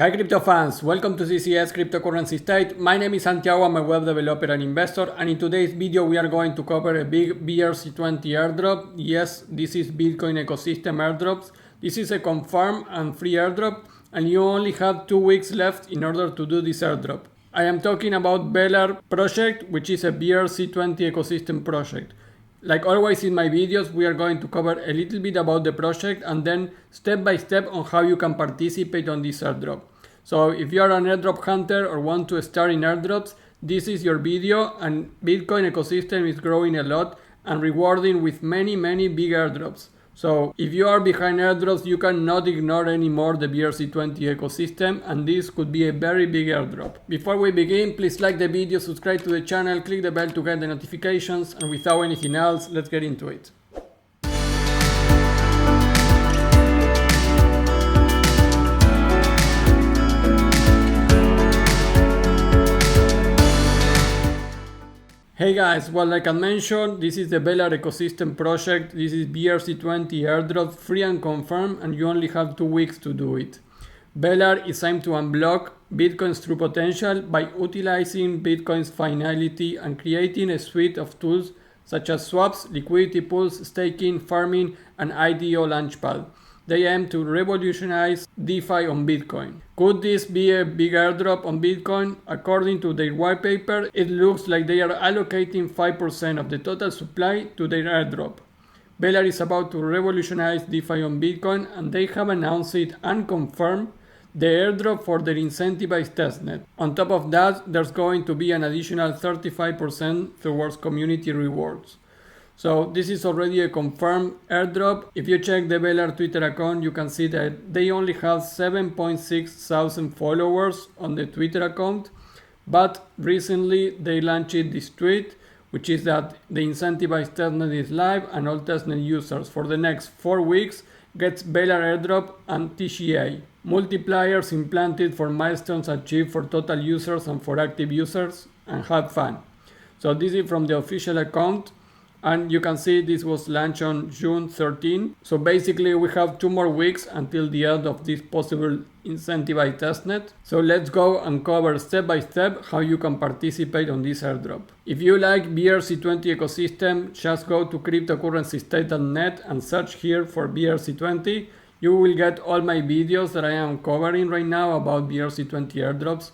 Hi crypto fans, welcome to CCS Cryptocurrency State. My name is Santiago, I'm a web developer and investor, and in today's video we are going to cover a big BRC20 airdrop. Yes, this is Bitcoin ecosystem airdrops. This is a confirmed and free airdrop, and you only have 2 weeks left in order to do this airdrop. I am talking about Velar project, which is a BRC20 ecosystem project. Like always in my videos, we are going to cover a little bit about the project and then step by step on how you can participate on this airdrop. So if you are an airdrop hunter or want to start in airdrops, this is your video, and Bitcoin ecosystem is growing a lot and rewarding with many big airdrops. So if you are behind airdrops, you cannot ignore anymore the BRC20 ecosystem, and this could be a very big airdrop. Before we begin, please like the video, subscribe to the channel, click the bell to get the notifications, and without anything else, let's get into it. Hey guys, well, like I mentioned, this is the Velar ecosystem project. This is BRC20 airdrop, free and confirmed, and you only have 2 weeks to do it. Velar is aimed to unblock Bitcoin's true potential by utilizing Bitcoin's finality and creating a suite of tools such as swaps, liquidity pools, staking, farming, and IDO launchpad. They aim to revolutionize DeFi on Bitcoin. Could this be a big airdrop on Bitcoin? According to their white paper, it looks like they are allocating 5% of the total supply to their airdrop. Velar is about to revolutionize DeFi on Bitcoin, and they have announced it and confirmed the airdrop for their incentivized testnet. On top of that, there's going to be an additional 35% towards community rewards. So this is already a confirmed airdrop. If you check the Velar Twitter account, you can see that they only have 7.6 thousand followers on the Twitter account. But recently they launched this tweet, which is that the incentivized testnet is live and all testnet users for the next 4 weeks gets Velar airdrop and TCA. Multipliers implanted for milestones achieved for total users and for active users, and have fun. So this is from the official account. And you can see this was launched on June 13. So basically we have 2 more weeks until the end of this possible incentivized testnet. So let's go and cover step by step how you can participate on this airdrop. If you like BRC20 ecosystem, just go to cryptocurrencystate.net and search here for BRC20. You will get all my videos that I am covering right now about BRC20 airdrops.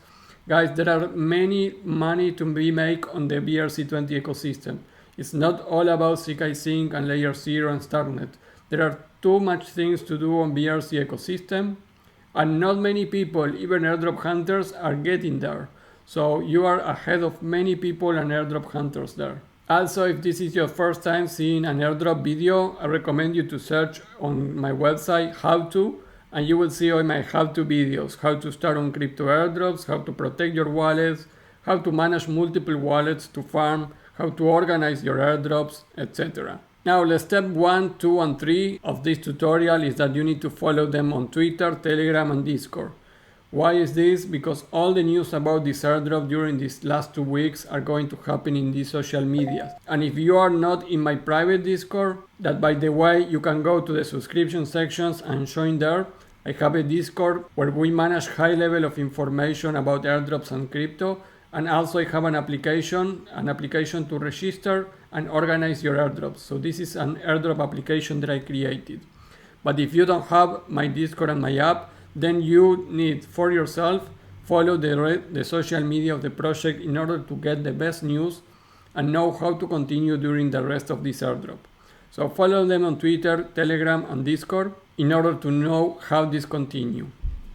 Guys, there are many money to be made on the BRC20 ecosystem. It's not all about Zksync and Layer 0 and starknet. There are too much things to do on BRC ecosystem, and not many people, even airdrop hunters, are getting there. So you are ahead of many people and airdrop hunters there. Also, if this is your first time seeing an airdrop video, I recommend you to search on my website how to, and you will see all my how-to videos, how to start on crypto airdrops, how to protect your wallets, how to manage multiple wallets to farm, how to organize your airdrops, etc. Now, step 1, 2, and 3 of this tutorial is that you need to follow them on Twitter, Telegram, and Discord. Why is this? Because all the news about this airdrop during these last 2 weeks are going to happen in these social media. And if you are not in my private Discord, that by the way, you can go to the subscription sections and join there. I have a Discord where we manage high level of information about airdrops and crypto. And also I have an application to register and organize your airdrops. So this is an airdrop application that I created. But if you don't have my Discord and my app, then you need for yourself follow the social media of the project in order to get the best news and know how to continue during the rest of this airdrop. So follow them on Twitter, Telegram, and Discord in order to know how this continues.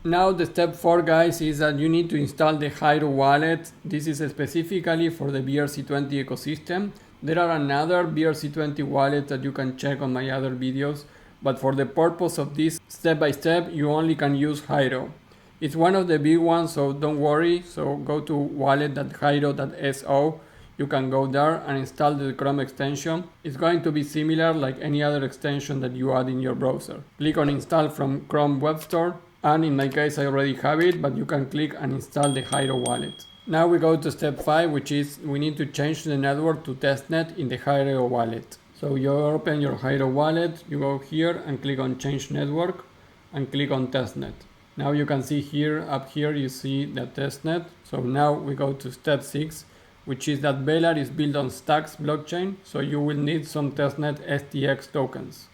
Now the step 4, guys, is that you need to install the Hiro wallet. This is specifically for the BRC20 ecosystem. There are another BRC20 wallet that you can check on my other videos, but for the purpose of this step by step, you only can use Hiro. It's one of the big ones, so don't worry. So go to wallet.hiro.so. You can go there and install the Chrome extension. It's going to be similar like any other extension that you add in your browser. Click on install from Chrome Web Store. And in my case, I already have it, but you can click and install the Hiro wallet. Now we go to step 5, which is we need to change the network to testnet in the Hiro wallet. So you open your Hiro wallet, you go here and click on change network and click on testnet. Now you can see here, up here you see the testnet. So now we go to step 6, which is that Velar is built on Stacks blockchain, so you will need some testnet STX tokens.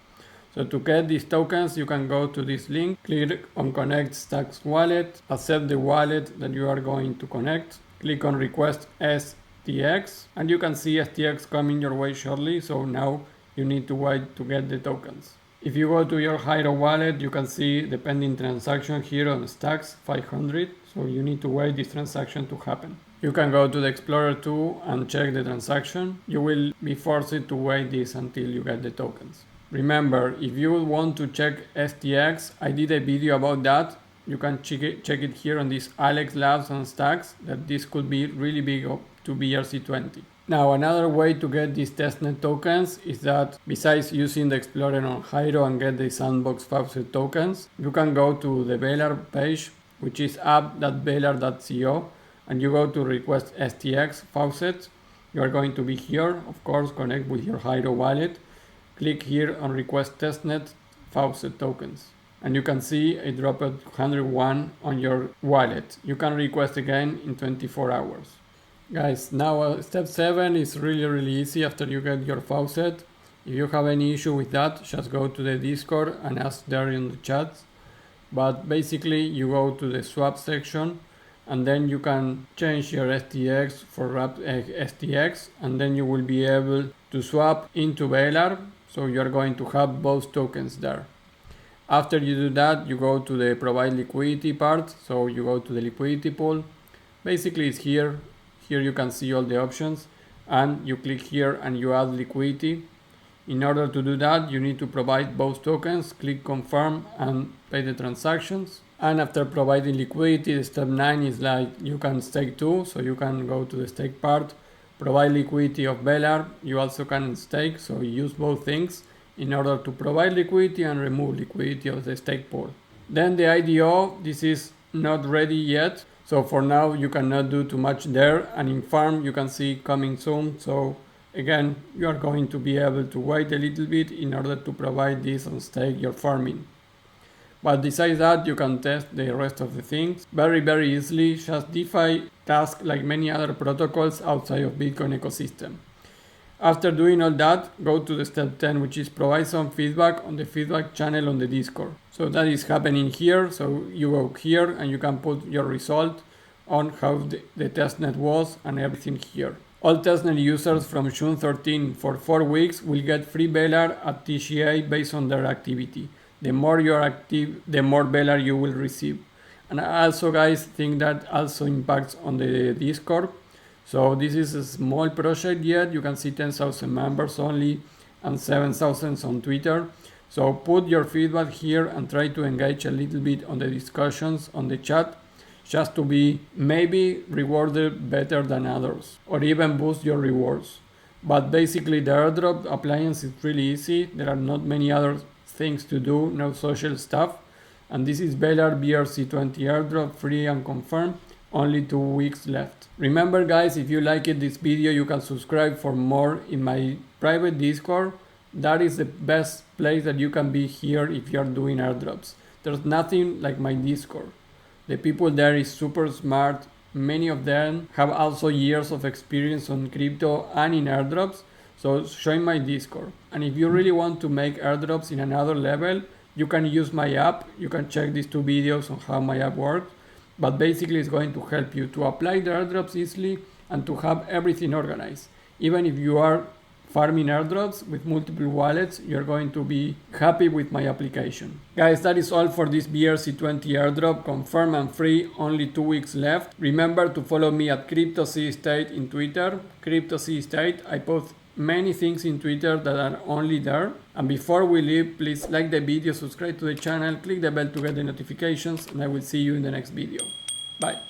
So to get these tokens, you can go to this link, click on connect Stacks wallet, accept the wallet that you are going to connect, click on request STX, and you can see STX coming your way shortly. So now you need to wait to get the tokens. If you go to your Hiro wallet, you can see the pending transaction here on Stacks 500. So you need to wait this transaction to happen. You can go to the Explorer too and check the transaction. You will be forced to wait this until you get the tokens. Remember, if you want to check STX, I did a video about that. You can check it here on this Alex Labs on Stacks, that this could be really big up to BRC20. Now, another way to get these testnet tokens is that besides using the Explorer on Hiro and get the sandbox Faucet tokens, you can go to the Velar page, which is app.velar.co, and you go to request STX Faucet. You are going to be here, of course, connect with your Hiro wallet. Click here on request testnet Faucet tokens. And you can see I dropped 101 on your wallet. You can request again in 24 hours. Guys, now step 7 is really easy after you get your Faucet. If you have any issue with that, just go to the Discord and ask there in the chat. But basically you go to the swap section and then you can change your STX for STX, and then you will be able to swap into Velar. So you are going to have both tokens there. After you do that, you go to the provide liquidity part. So you go to the liquidity pool. Basically it's here. Here you can see all the options, and you click here and you add liquidity. In order to do that, you need to provide both tokens, click confirm and pay the transactions. And after providing liquidity, step 9 is like you can stake too. So you can go to the stake part, provide liquidity of Velar. You also can stake, so you use both things in order to provide liquidity and remove liquidity of the stake pool. Then the IDO, this is not ready yet. So for now you cannot do too much there, and in farm you can see coming soon. So again, you are going to be able to wait a little bit in order to provide this on stake you're farming. But besides that, you can test the rest of the things very easily. Just DeFi task like many other protocols outside of Bitcoin ecosystem. After doing all that, go to the step 10, which is provide some feedback on the feedback channel on the Discord. So that is happening here. So you go here and you can put your result on how the testnet was and everything here. All testnet users from June 13 for 4 weeks will get free Velar at TGA based on their activity. The more you are active, the more Velar you will receive. And I also, guys, think that also impacts on the Discord. So this is a small project yet. You can see 10,000 members only and 7,000 on Twitter. So put your feedback here and try to engage a little bit on the discussions on the chat, just to be maybe rewarded better than others or even boost your rewards. But basically the airdrop appliance is really easy. There are not many other things to do, no social stuff. And this is Velar BRC20 Airdrop, free and confirmed. Only 2 weeks left. Remember, guys, if you liked this video, you can subscribe for more in my private Discord. That is the best place that you can be here if you are doing airdrops. There's nothing like my Discord. The people there is super smart. Many of them have also years of experience on crypto and in airdrops. So join my Discord. And if you really want to make airdrops in another level, you can use my app. You can check these 2 videos on how my app works. But basically it's going to help you to apply the airdrops easily and to have everything organized. Even if you are farming airdrops with multiple wallets, you're going to be happy with my application. Guys, that is all for this BRC20 airdrop, confirmed and free, only 2 weeks left. Remember to follow me at CryptoCState in Twitter, CryptoCState. I post many things in Twitter that are only there. And before we leave, please like the video, subscribe to the channel, click the bell to get the notifications, and I will see you in the next video. Bye.